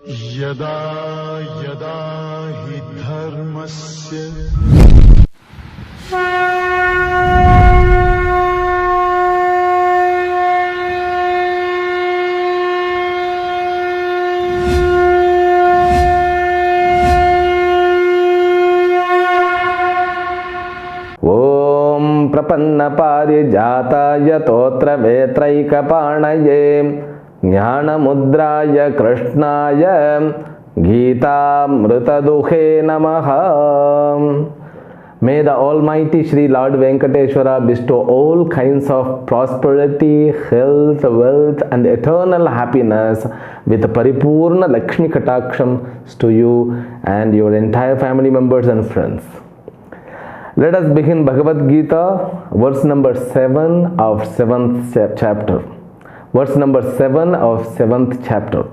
यदा यदा हि धर्मस्य ओम प्रपन्नपारिजाताय तोत्रवेत्रैकपाणये ज्ञानमुद्राय कृष्णाय गीतामृतदुहे नमः. May the Almighty Sri Lord Venkateshwara bestow all kinds of prosperity, health, wealth and eternal happiness with Paripurna Lakshmi Kataksham to you and your entire family members and friends. Let us begin Bhagavad Gita, verse number 7 of 7th chapter. Verse number 7 of 7th chapter.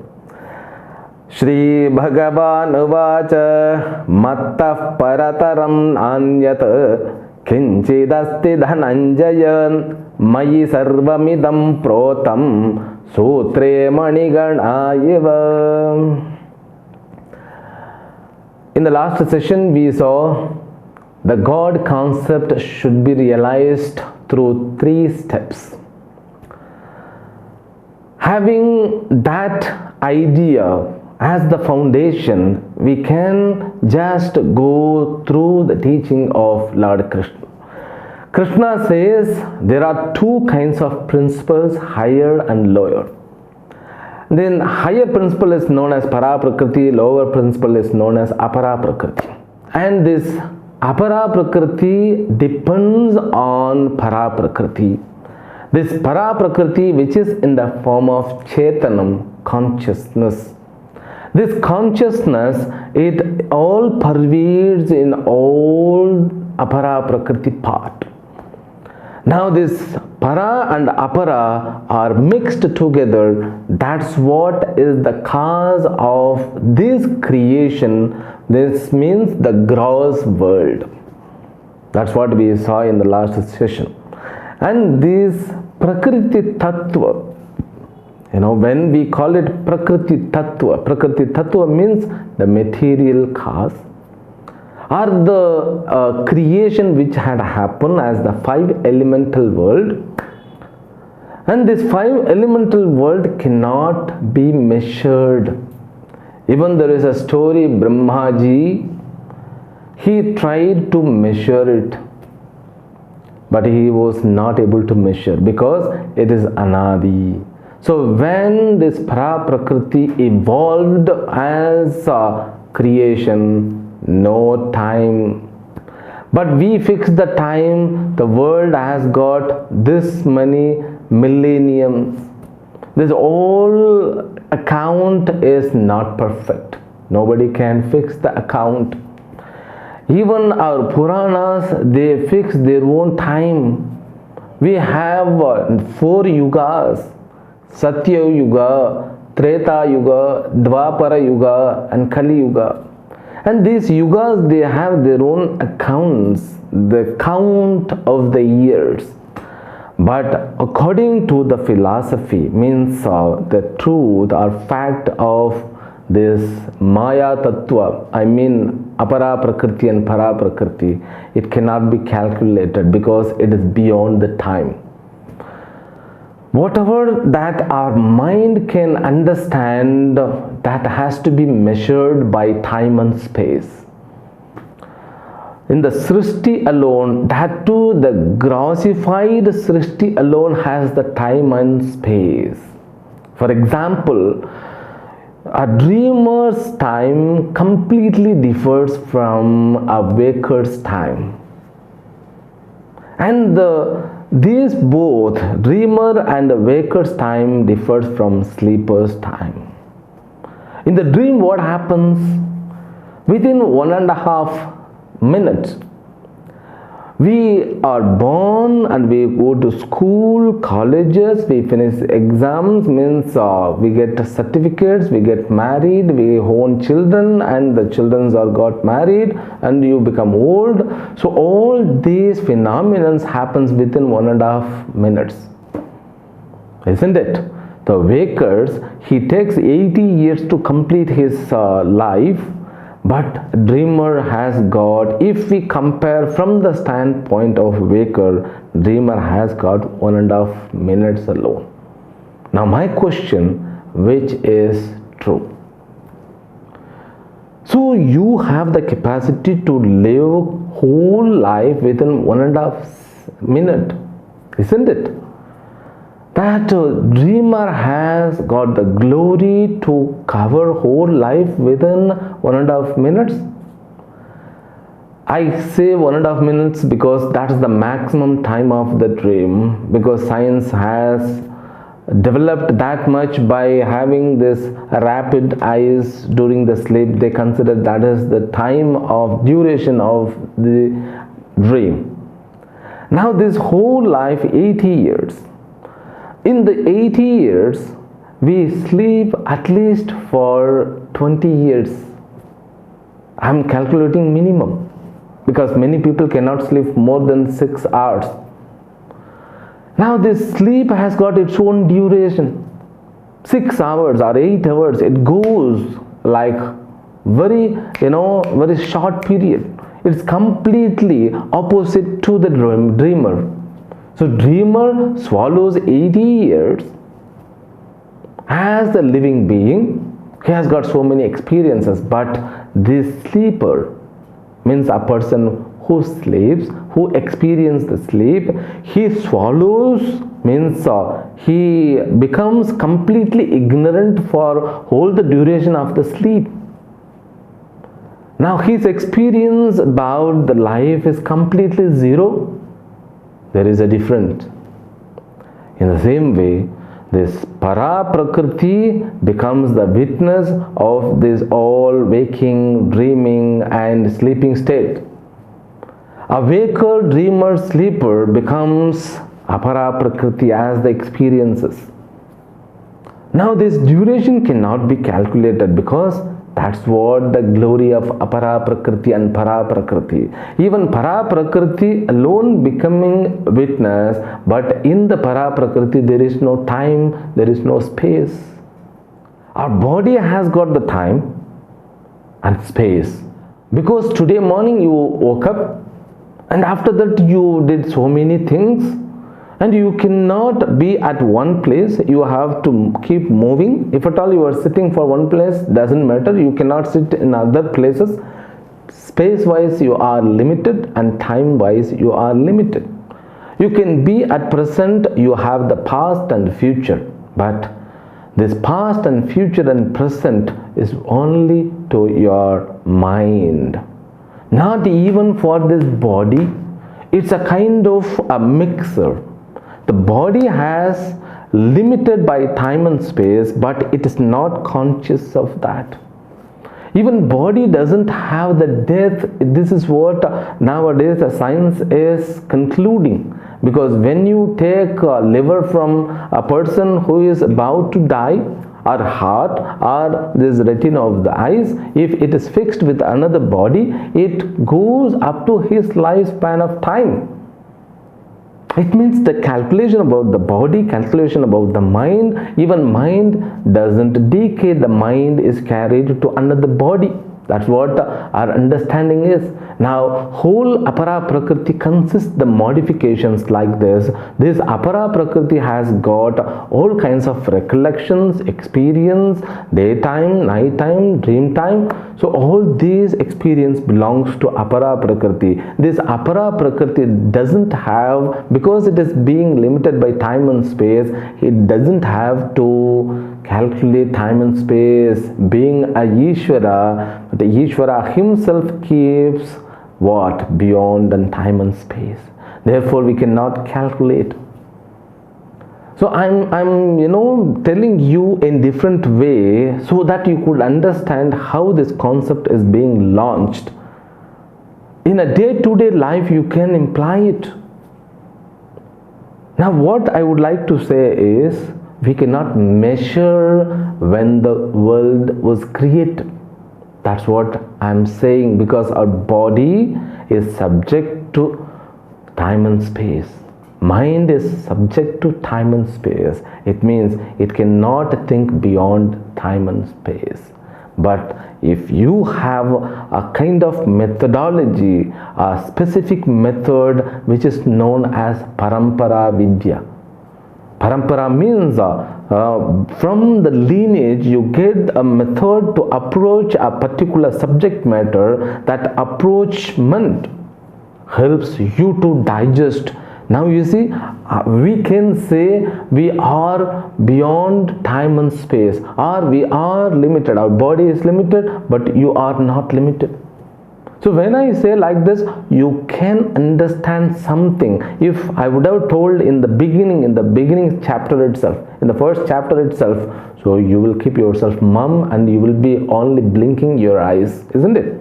Shri Bhagavan Uvacha Mattah Parataram Anyat Kinchidasti Dhananjayan Mayi Sarvamidam Protam Sutre Maniganayiva. In the last session we saw the God concept should be realized through 3 steps. Having that idea as the foundation, we can just go through the teaching of Lord Krishna. Krishna says there are 2 kinds of principles, higher and lower. Then higher principle is known as Para Prakriti, lower principle is known as Apara Prakriti. And this Apara Prakriti depends on Para Prakriti. This Para Prakriti, which is in the form of Chetanam, consciousness. This consciousness, it all pervades in all Apara Prakriti part. Now this Para and Apara are mixed together. That's what is the cause of this creation. This means the gross world. That's what we saw in the last session. And this Prakriti Tattva, when we call it Prakriti Tattva means the material cause or the creation which had happened as the 5 elemental world. And this 5 elemental world cannot be measured. Even there is a story, Brahmaji, he tried to measure it, but he was not able to measure because it is Anadi. So when this Para Prakriti evolved as a creation, no time. But we fix the time, the world has got this many millenniums. This whole account is not perfect. Nobody can fix the account. Even our Puranas, they fix their own time. We have 4 yugas, Satya Yuga, Treta Yuga, Dvapara Yuga and Kali Yuga. And these yugas, they have their own accounts, the count of the years. But according to the philosophy, means the truth or fact of this Maya Tattva, Apara Prakriti and Para Prakriti, it cannot be calculated because it is beyond the time. Whatever that our mind can understand, that has to be measured by time and space. In the Srishti alone, that too the grossified Srishti alone has the time and space. For example, a dreamer's time completely differs from a waker's time. And these both, dreamer and waker's time, differs from sleeper's time. In the dream, what happens? Within 1.5 minutes, we are born and we go to school, colleges, we finish exams, means we get certificates, we get married, we own children and the children are got married and you become old. So all these phenomena happens within 1.5 minutes, isn't it? The wakers, he takes 80 years to complete his life, but dreamer has got, if we compare from the standpoint of waker, dreamer has got 1.5 minutes alone. Now my question, which is true? So you have the capacity to live whole life within 1.5 minute, isn't it? That dreamer has got the glory to cover whole life within 1.5 minutes. I say 1.5 minutes because that is the maximum time of the dream, because science has developed that much by having this rapid eyes during the sleep. They consider that is the time of duration of the dream. Now this whole life, 80 years. In the 80 years, we sleep at least for 20 years. I am calculating minimum, because many people cannot sleep more than 6 hours. Now this sleep has got its own duration. 6 hours or 8 hours, it goes like very short period. It's completely opposite to the dreamer. So dreamer swallows 80 years as the living being. He has got so many experiences, but this sleeper means a person who sleeps, who experiences the sleep. He swallows means he becomes completely ignorant for whole the duration of the sleep. Now his experience about the life is completely zero. There is a difference. In the same way, this para prakriti becomes the witness of this all waking, dreaming and sleeping state. A waker, dreamer, sleeper becomes apara prakriti as the experiences. Now this duration cannot be calculated, because that's what the glory of apara prakriti and para prakriti. Even para prakriti alone becoming witness, but in the para prakriti there is no time, there is no space. Our body has got the time and space, because today morning you woke up and after that you did so many things, and you cannot be at one place. You have to keep moving. If at all you are sitting for one place, doesn't matter, you cannot sit in other places. Space wise you are limited, and time wise you are limited. You can be at present, you have the past and future, but this past and future and present is only to your mind, not even for this body. It's a kind of a mixer. The body has limited by time and space, but it is not conscious of that. Even body doesn't have the death. This is what nowadays the science is concluding, because when you take a liver from a person who is about to die, or heart, or this retina of the eyes, if it is fixed with another body, it goes up to his lifespan of time. It means the calculation about the body, calculation about the mind, even mind doesn't decay, the mind is carried to another body. That's what our understanding is. Now, whole apara prakriti consists the modifications like this. This apara prakriti has got all kinds of recollections, experience, daytime, nighttime, dream time. So all these experience belongs to apara prakriti. This apara prakriti doesn't have, because it is being limited by time and space, it doesn't have to calculate time and space. Being a Ishvara, the Ishvara himself keeps what? Beyond and time and space. Therefore we cannot calculate. So I'm telling you in different way so that you could understand how this concept is being launched. In a day-to-day life you can imply it. Now what I would like to say is, we cannot measure when the world was created. That's what I'm saying, because our body is subject to time and space. mind is subject to time and space. It means it cannot think beyond time and space. But if you have a kind of methodology, a specific method which is known as Parampara Vidya. Parampara means from the lineage you get a method to approach a particular subject matter. That approachment helps you to digest. Now you see, we can say we are beyond time and space, or we are limited. Our body is limited, but you are not limited. So when I say like this, you can understand something. If I would have told in the beginning chapter itself, in the first chapter itself, so you will keep yourself mum and you will be only blinking your eyes, isn't it?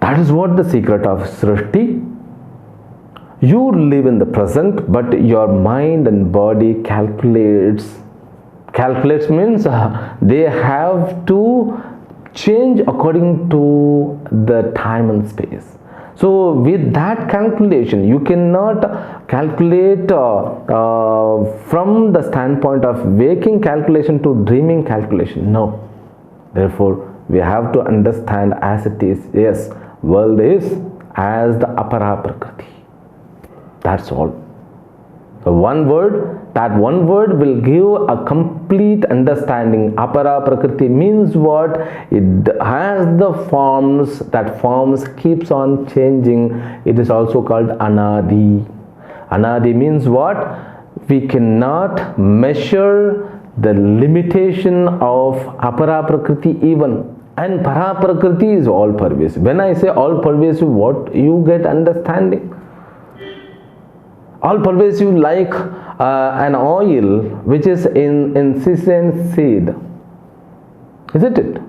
That is what the secret of Srishti. You live in the present, but your mind and body calculates. Calculates means they have to change according to the time and space. So with that calculation, you cannot calculate from the standpoint of waking calculation to dreaming calculation. No. Therefore, we have to understand as it is. Yes, world is as the apara prakriti. That's all. So that one word will give a complete understanding. Apara prakriti means what? It has the forms. That forms keeps on changing. It is also called anadi. Anadi means what? We cannot measure the limitation of apara prakriti even. And para prakriti is all pervasive. When I say all pervasive, what you get understanding? All pervasive like an oil which is in sesame seed, isn't it?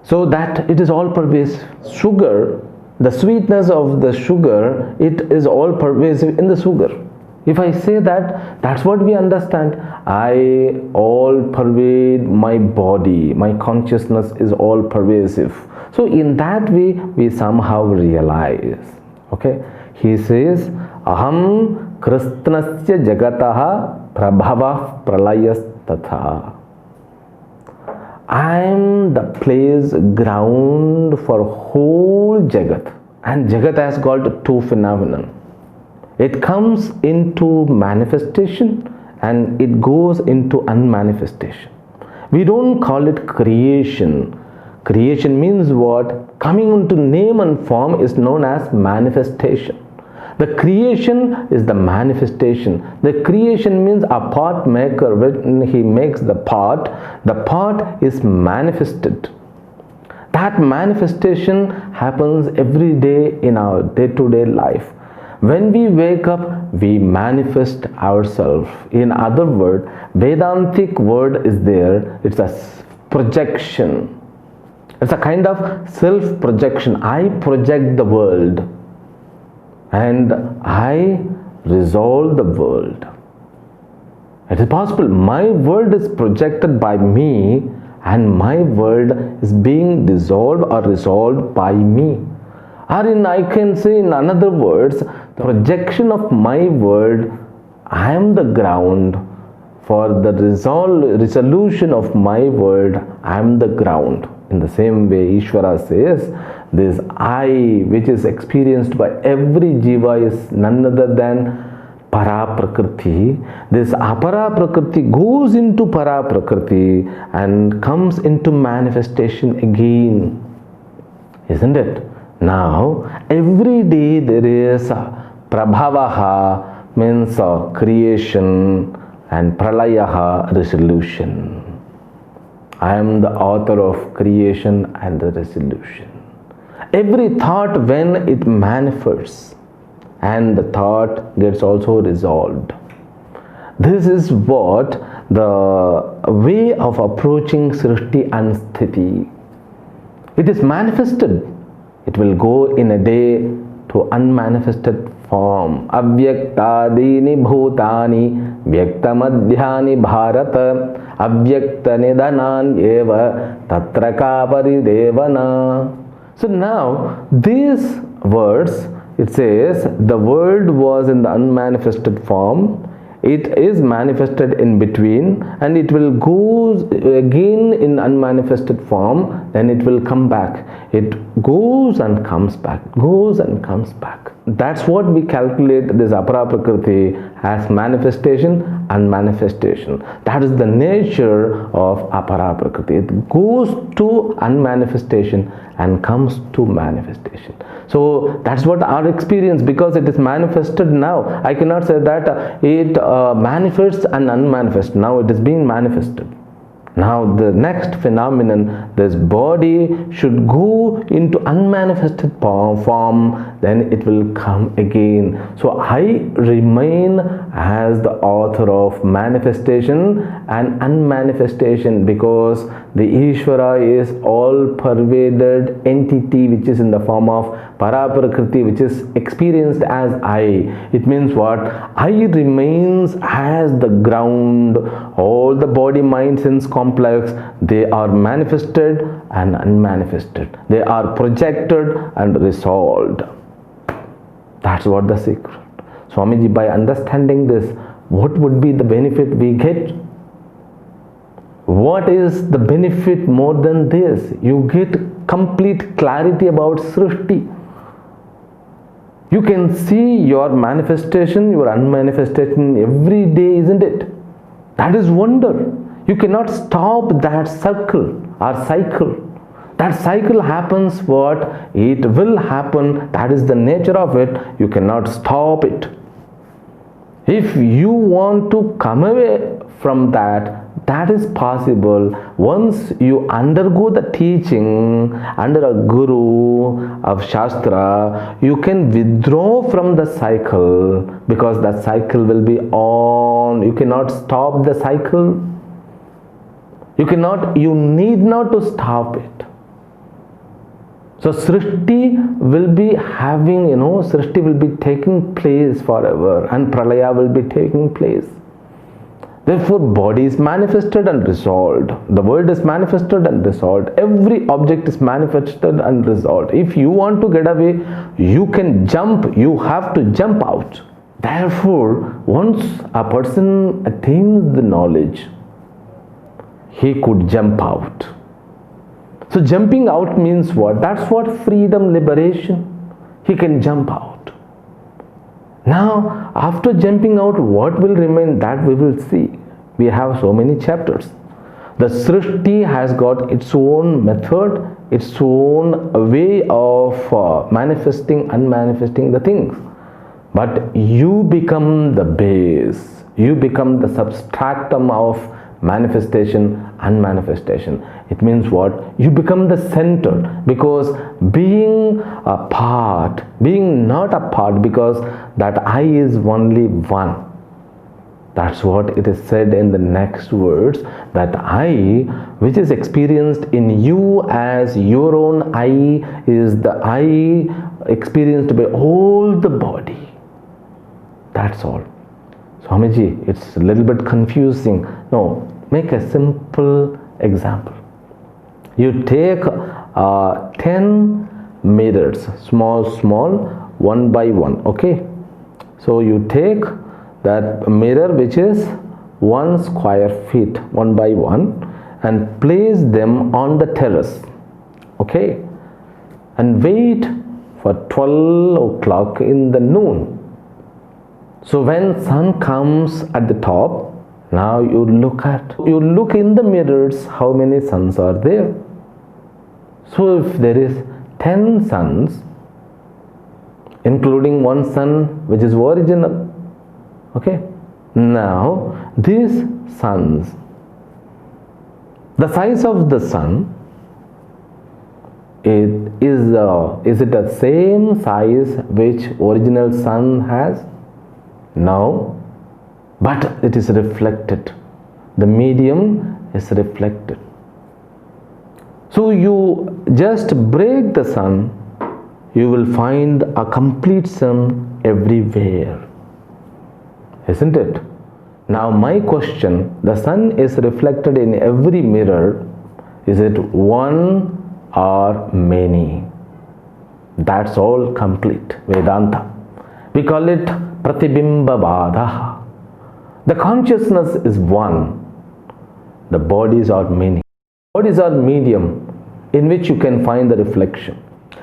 So that it is all pervasive. Sugar, the sweetness of the sugar, it is all pervasive in the sugar. If I say that, that's what we understand. I all pervade my body, my consciousness is all pervasive. So in that way, we somehow realize. Okay, he says, Aham Krishnasya Jagataha Prabhava Pralayas Tatha. I am the place, ground for whole Jagat. And Jagat has got two phenomena. It comes into manifestation and it goes into unmanifestation. We don't call it creation. Creation means what? Coming into name and form is known as manifestation. The creation is the manifestation. The creation means a pot maker, when he makes the pot is manifested. That manifestation happens every day in our day-to-day life. When we wake up, we manifest ourselves. In other words, Vedantic word is there. It's a projection. It's a kind of self-projection. I project the world and I resolve the world. It is possible. My world is projected by me and my world is being dissolved or resolved by me. Or I can say in another words, the projection of my world, I am the ground. For the resolution of my world, I am the ground. In the same way, Ishvara says, this I, which is experienced by every jiva, is none other than para prakriti. This apara prakriti goes into para prakriti and comes into manifestation again. Isn't it? Now, every day there is prabhavaha, means creation, and pralayaha, resolution. I am the author of creation and the resolution. Every thought, when it manifests, and the thought gets also resolved. This is what the way of approaching Srishti and Sthiti. It is manifested. It will go in a day to unmanifested form. Avyaktadini bhutani vyaktamadhyani bharata avyakta nidanan eva tatraka paridevana. So now these words it says, the world was in the unmanifested form, it is manifested in between, and it will go again in unmanifested form, then it will come back. It goes and comes back, goes and comes back. That's what we calculate this apara prakriti as manifestation and manifestation. That is the nature of apara prakriti. It goes to unmanifestation and comes to manifestation. So that's what our experience, because it is manifested now. I cannot say that it manifests and unmanifests. Now it is being manifested. Now the next phenomenon, this body should go into unmanifested form, then it will come again. So I remain as the author of manifestation and unmanifestation, because the Ishvara is all pervaded entity which is in the form of Paraprakriti, which is experienced as I. It means what? I remains as the ground. All the body, mind, sense complex, they are manifested and unmanifested. They are projected and resolved. That's what the secret. Swamiji, by understanding this, what would be the benefit we get? What is the benefit more than this? You get complete clarity about Srishti. You can see your manifestation, your unmanifestation every day, isn't it? That is wonder. You cannot stop that circle or cycle. That cycle happens, what? It will happen. That is the nature of it. You cannot stop it. If you want to come away from that, that is possible once you undergo the teaching under a guru of Shastra. You can withdraw from the cycle, because that cycle will be on. You cannot stop the cycle. You need not to stop it. So Srishti will be having, Srishti will be taking place forever, and Pralaya will be taking place. Therefore, body is manifested and resolved. The world is manifested and resolved. Every object is manifested and resolved. If you want to get away, you can jump. You have to jump out. Therefore, once a person attains the knowledge, he could jump out. So jumping out means what? That's what freedom, liberation. He can jump out. Now, after jumping out, what will remain? That we will see. We have so many chapters. The Srishti has got its own method, its own way of manifesting, unmanifesting the things. But you become the base. You become the substratum of manifestation, unmanifestation. It means what? You become the center, because being a part, being not a part, because that I is only one. That's what it is said in the next words, that I, which is experienced in you as your own I, is the I experienced by all the body. That's all. Swamiji, it's a little bit confusing. No, make a simple example. You take 10 mirrors, small, one by one, okay? So you take that mirror which is 1 square feet, one by one, and place them on the terrace, okay? And wait for 12 o'clock in the noon. So when sun comes at the top, now you look in the mirrors, how many suns are there? So if there is 10 suns, including one sun which is original, okay? Now these suns, the size of the sun, is it the same size which original sun has? No, but it is reflected. The medium is reflected. So you just break the sun, you will find a complete sun everywhere, isn't it? Now my question, the sun is reflected in every mirror. Is it one or many? That's all complete Vedanta. We call it Pratibimbavada. The consciousness is one. The bodies are many. Bodies are medium in which you can find the reflection.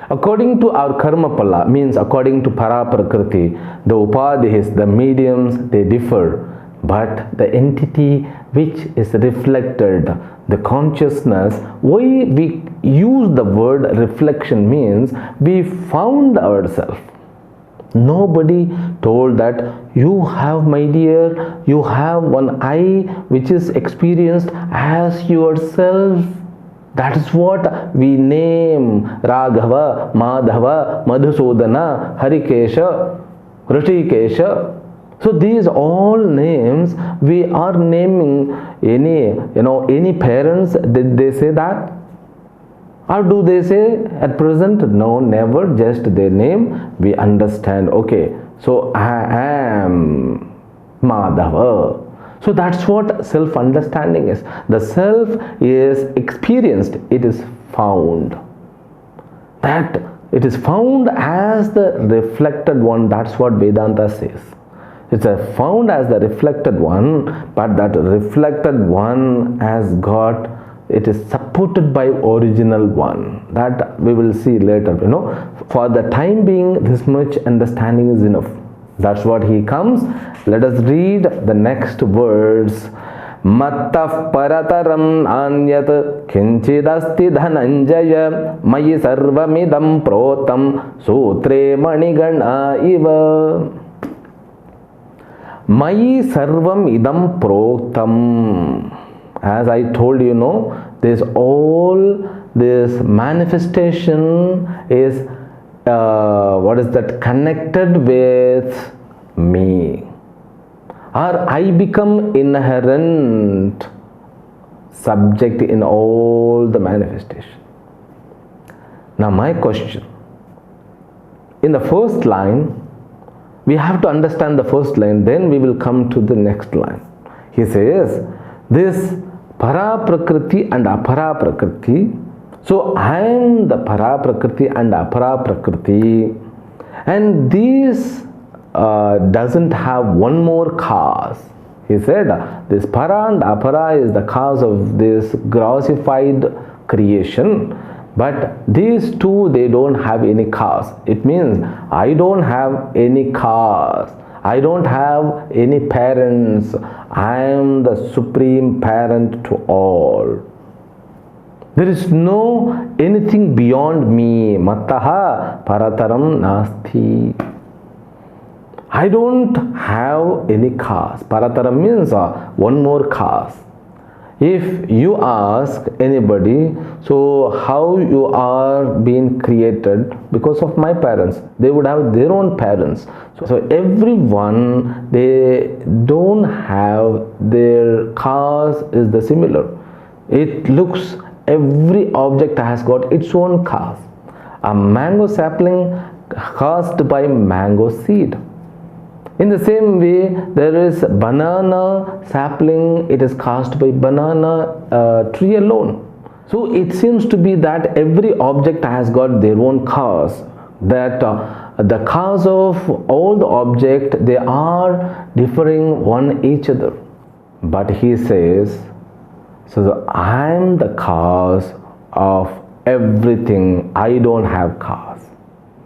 According to our karma pala, means according to Paraprakriti, the upadhis, the mediums, they differ. But the entity which is reflected, the consciousness, why we use the word reflection means we found ourselves. Nobody told that you have, my dear, you have one I which is experienced as yourself. That is what we name Raghava, Madhava, Madhusudana, Harikesha, Rishikesha. So these all names we are naming. Any parents, did they say that? Or do they say at present? No, never, just their name. We understand, okay, so I am Madhava. So that's what self-understanding is. The self is experienced, it is found. That it is found as the reflected one, that's what Vedanta says. It's found as the reflected one, but that reflected one has got, it is supported by original one. That we will see later. For the time being, this much understanding is enough. That's what he comes. Let us read the next words. Mattah parataram anyat kinchidasti dhananjaya mayi sarvamidam protam sutre manigana iva. Mayi sarvam idam proktam. As I told you, this manifestation is connected with me, or I become inherent subject in all the manifestation. Now my question, in the first line, we have to understand the first line, then we will come to the next line. He says, this para prakriti and apara prakriti. So I am the para prakriti and apara prakriti, and this doesn't have one more cause. He said this para and apara is the cause of this grossified creation, but these two, they don't have any cause. It means I don't have any cause, I don't have any parents, I am the supreme parent to all. There is no anything beyond me. Mattaha parataram nasti. I don't have any cause. Parataram means one more cause. If you ask anybody, so how you are being created? Because of my parents. They would have their own parents. So everyone, they don't have their cause is the similar. It looks, every object has got its own cause. A mango sapling caused by mango seed. In the same way, there is banana sapling, it is caused by banana tree alone. So it seems to be that every object has got their own cause. That the cause of all the objects, they are differing one each other. But he says, so I am the cause of everything. I don't have cause.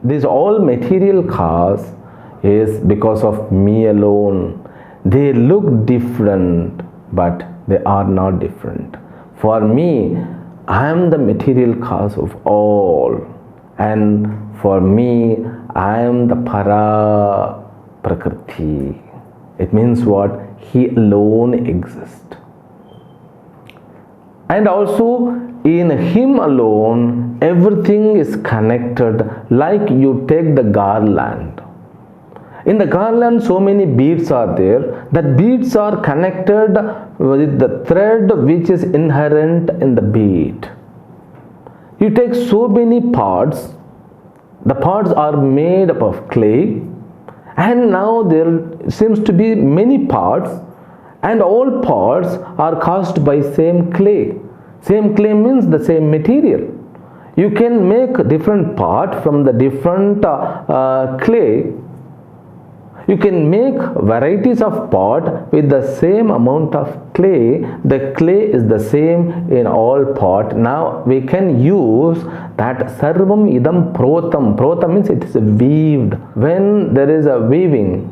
This all material cause is because of me alone. They look different, but they are not different. For me, I am the material cause of all, and for me, I am the para prakriti. It means what? He alone exists. And also, in him alone, everything is connected. Like you take the garland. In the garland, so many beads are there. That beads are connected with the thread which is inherent in the bead. You take so many parts. The parts are made up of clay, and now there seems to be many parts, and all parts are caused by same clay. Same clay means the same material. You can make different part from the different clay. You can make varieties of pot with the same amount of clay. The clay is the same in all pot. Now we can use that sarvam idam protam. Protam means it is weaved. When there is a weaving,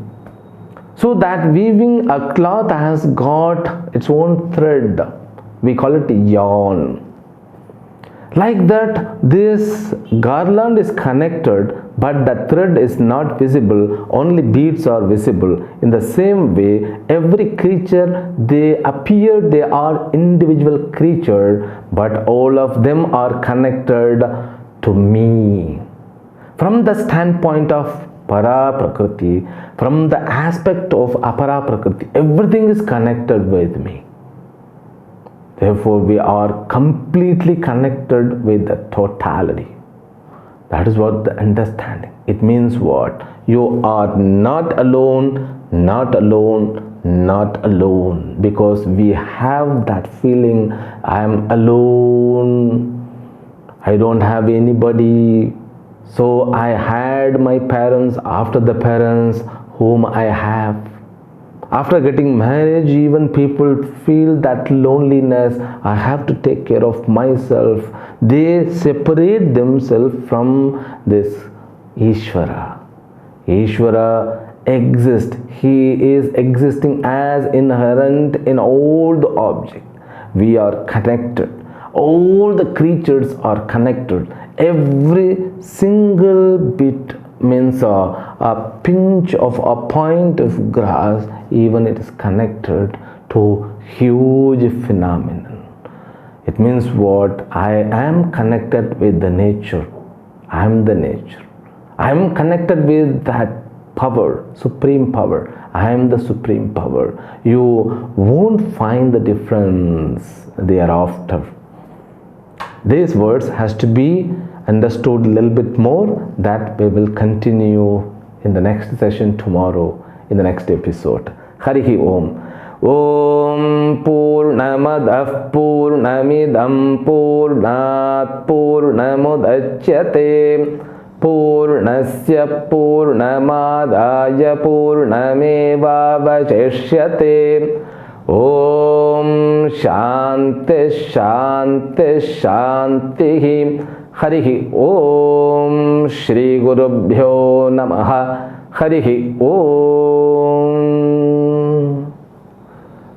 so that weaving, a cloth has got its own thread. We call it yarn. Like that, this garland is connected, but the thread is not visible, only beads are visible. In the same way, every creature, they are individual creature, but all of them are connected to me. From the standpoint of para prakriti, from the aspect of apara prakriti, everything is connected with me. Therefore, we are completely connected with the totality. That is what the understanding. It means what? You are not alone, not alone, not alone. Because we have that feeling, I am alone, I don't have anybody. So I had my parents, after the parents whom I have. After getting married, even people feel that loneliness. I have to take care of myself. They separate themselves from this Ishvara. Ishvara exists. He is existing as inherent in all the objects. We are connected. All the creatures are connected. Every single bit means a pinch of a point of grass, even it is connected to huge phenomenon. It means what? I am connected with the nature. I am the nature. I am connected with that power, supreme power. I am the supreme power. You won't find the difference thereafter. These words has to be understood a little bit more. That we will continue in the next session tomorrow, in the next episode. Harihi Om. Om Purnamadah Purnamidam Purnat Purnamudachyate Purnasya Purnamadaya Purnamevavashishyate. Om Shanti Shanti Shanti. Harihi Om. Shri Gurubhyo Namaha. Harihi Om.